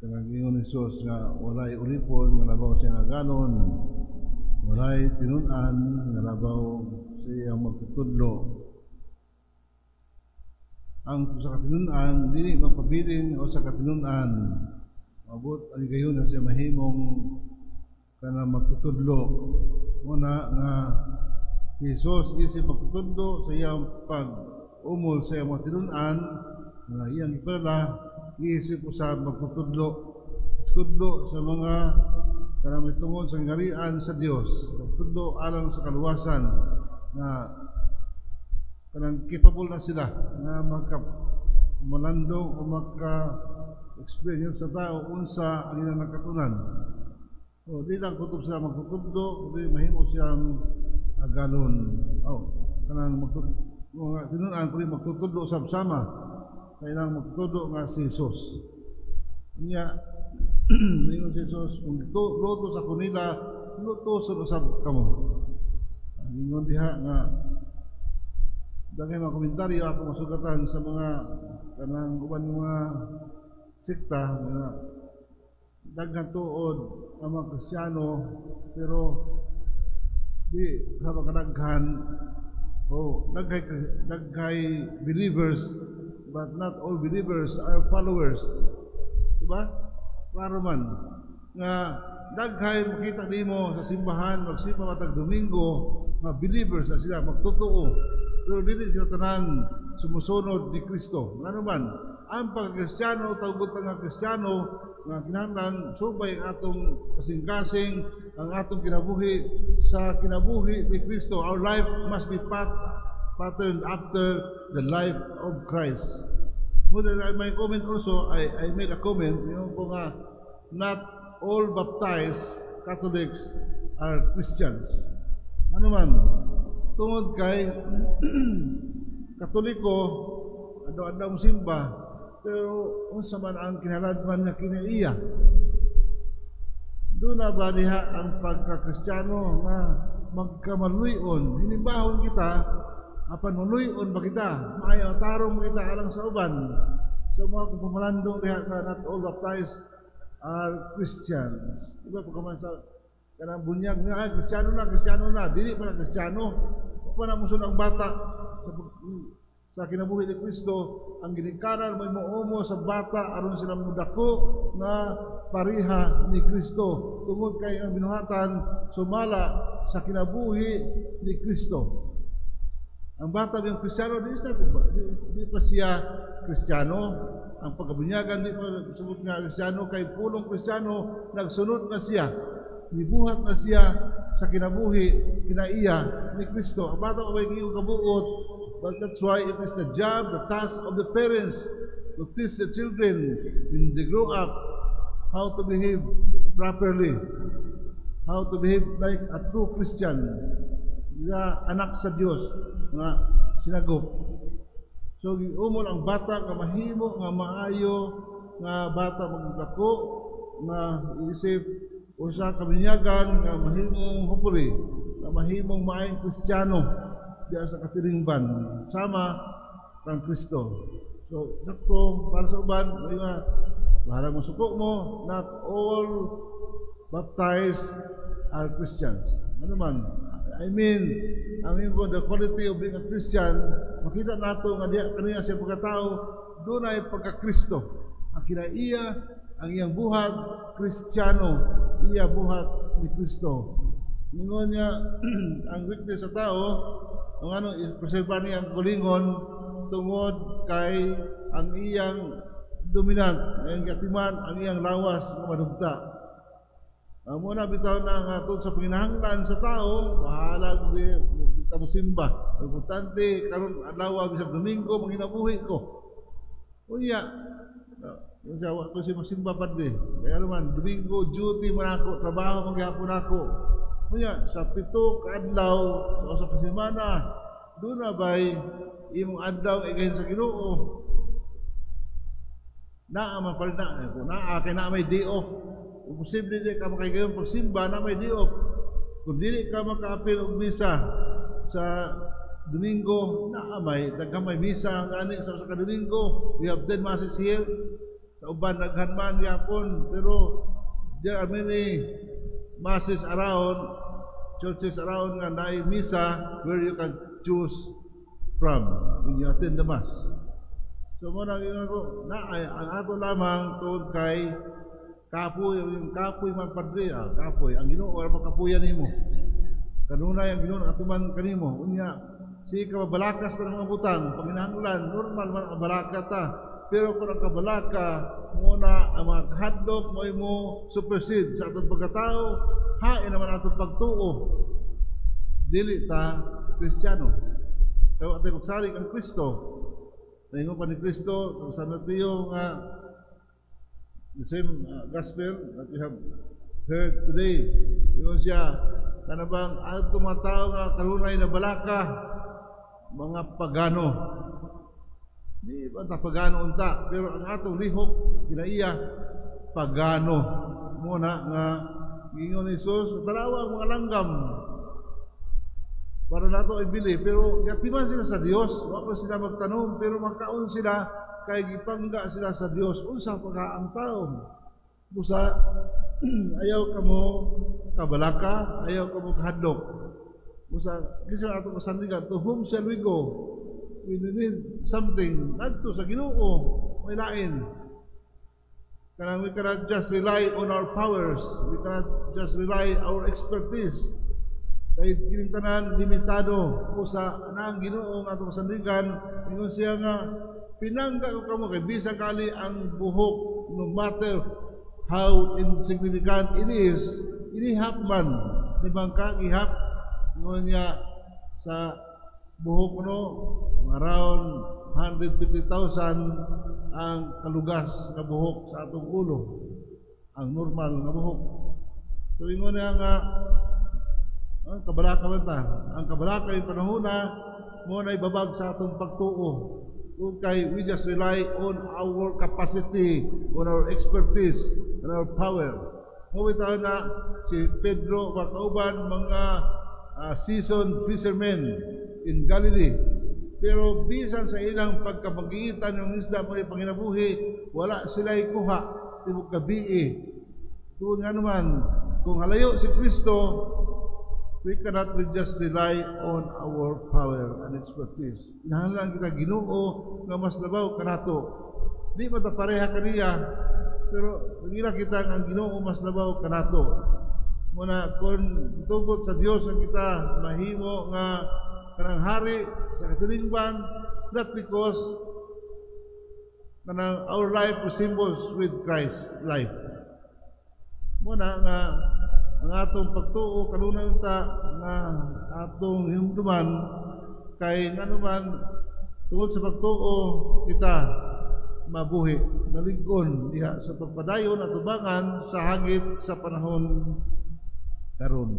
kanang ingon ni Jesus nga walay ulipon nga labaw siya nga ganon, walay tinun-an nga labaw siya magtutudlo. Ang sa katinun-an dili magpabilin o sa katinun-an mabot ang gayon na siya mahimong kana magtutudlo. Muna nga si Jesus isip magtutudlo sa iyang pag-umol sa iyang tinun-an nga iyang ipala iisip usab magtutudlo sa mga kanang tungod sa ngarian sa Dios, magtudlo alang sa kaluwasan na kanang capable na sila na malandong o maka-experience sa tao unsa ang ilang nakatunan. O di lang kutob sila magtutudlo, di mahimo siyang agalon. Kanang mga tinunan ko rin magtutudlo sama kailang magtutudlo nga si Jesus. Niya, ngayon si Jesus, kung luto sa kunila, luto sa usab kamo. Ngayon diha nga, dagay mga komentaryo ako masugatan sa mga kanang uban mga sikta, mga daghan tuod ang mga Kristiyano, pero di kadaghan daghay believers, but not all believers are followers. Diba? Klaro man. Nga daghay makita nimo sa simbahan, magsimba matag Domingo, mga believers na sila, magtotoo. Pero dili sila tanan sumusunod ni Kristo. Ano man, ang pagka-Kristiyano, tawgot nga Kristiyano, nga kinahanglan subay ang atong kasing-kasing, ang atong kinabuhi sa kinabuhi ni Kristo. Our life must be patterned after the life of Christ. My comment also, I made a comment, yung po nga, not all baptized Catholics are Christians. Ano man, tungod kay Katoliko, adaw-adaw simba, pero unsa man ang kinaladman nga kinaiya. Doon na ba diha ang pagka-Kristiyano nga magkamaluyon? Hinibahon kita, apan maluyon ba kita? Maayaw tarong kita alang sa uban. So mga kung pamalandong diha ka, not all baptized are Christians. Diba pagkaman sa kanang bunyag nga, Kristiyano na, dili pa na Kristiyano. Pa na musun ang bata sa kinabuhi ni Kristo, ang ginikanan may muumo sa bata aron sila mudako na pariha ni Kristo tungod kay ang binuhatan sumala sa kinabuhi ni Kristo. Ang bata biyang Kristiyano, di pa siya Kristiyano. Ang pagkabunyagan, di pa sunod nga Kristiyano, kay pulong Kristiyano, nagsunod na siya. Nibuhat na siya sa kinabuhi, kinaiya ni Kristo. Ang bata ko may iyong kabuot, but that's why it is the job, the task of the parents to teach the children when they grow up how to behave properly, how to behave like a true Christian, nga anak sa Diyos, nga sinagop. So, umol ang bata, nga mahimo, nga maayo, nga bata magdako, nga iisip, usa kabinyagan, nga mahimong hupuli, nga mahimong maayong Kristiyano, diya sa katiringban, sama kang Kristo. So, sakto, para sa uban, may nga, bahala mo suko mo, not all baptized are Christians. Ano man, I mean the quality of being a Christian, makita nato nga diya kaniya sa pagkatao, doon ay pagka-Kristo. Ang kinaiya, ang iyang buhat, Kristiyano, iya buhat ni Kristo. Ningon niya, ang weakness sa tao, ang ano, preserva niya ang kulingon tungod kay ang iyang dominant, ang iyang katiman, ang iyang lawas na madugta. Muna bitaw na nga tungod sa panginahanglan sa tao, bahala kita mo simba. Importante, karon adlaw bisag Domingo, manginabuhi ko. Unya, yung sawa ko si musimba pa din. Kaya naman, Domingo, duty man ako, trabaho magyapon ako. Unya, sa 7 kaadlaw, sa kasimana, doon na ba'y imong adlaw igahin sa Ginoo. Naaman pa rin na, kay na may day off. Kung posible di ka makagayon pagsimba na may day off. Kung dili ka maka-apil og misa sa Domingo, naamay, nagkamay misa, gani sa Domingo, we have 10 masses here. sa uban naghanman yapon, pero there are many masses around, churches around nga naay misa where you can choose from when you attend the mass. So mo naging ako na ang ato lamang tungod kay kapoy, yung kapoy man padre, kapoy ang Ginoo ora makapuyan nimo. Kanunay ang Ginoo atuman kanimo. Unya si kabalakas ta mga butang, panginahanglan normal man ang balaka ta. Pero kung ang kabalaka muna ang mga hadlok mo mo supersede sa atong pagkatao, hain naman atong pagtuo. Dili ta Kristiyano. Kaya atay magsalig ang Kristo. Naingon pa ni Kristo sa Mateo nga the same gospel that we have heard today. Ingon siya, kanabang ang tumatao nga kanunay na balaka, mga pagano. Di ba ta pagano unta, pero ang atong lihok kinaiya pagano. Muna nga gingon ni Jesus, tarawa ang mga langgam para nato ay bili, pero yatiman sila sa Dios, wa pa sila magtanom, pero makaon sila kay gipangga sila sa Dios. Unsa pagkaang taon? Busa ayaw kamo kabalaka, ayaw kamo kahadlok. Busa kisa ato kasandigan, to whom shall we go? We need something. Adto sa Ginoo, may lain. Kanang we cannot just rely on our powers. We cannot just rely our expertise. Kay kining tanan limitado o sa anang Ginoo nga atong sandigan, ingon siya nga pinangga ko kamo kay bisan kali ang buhok, no matter how insignificant it is, inihap man di bangka ihap ingon niya sa buhok no around 150,000 ang kalugas nga buhok sa atong ulo, ang normal nga buhok. So ingon niya nga ang kabalaka man ta. Ang kabalaka yung panahuna mo na ibabag sa atong pagtuo. Kung kay we just rely on our capacity, on our expertise, on our power. Mawitaw na si Pedro makauban mga seasoned fishermen in Galilee. Pero bisan sa ilang pagkapagitan ng isda mo ay panginabuhi, wala sila ikuha. Tibok gabi Tuon nga naman, kung halayo si Kristo, we cannot just rely on our power and expertise. Inahanlan kita Ginoo nga mas labaw kanato. Di ba ta pareha kaniya, pero pagila kita ang Ginoo mas labaw kanato. Muna kung tugot sa Dios ang kita mahimo nga kanang hari sa katilingban, not because kanang our life resembles with Christ's life. Muna nga ang atong pagtuo kanunay ta nga atong himduman kay nganuman tungod sa pagtuo kita mabuhi naliggon diha sa pagpadayon at tubangan sa hangit sa panahon karon.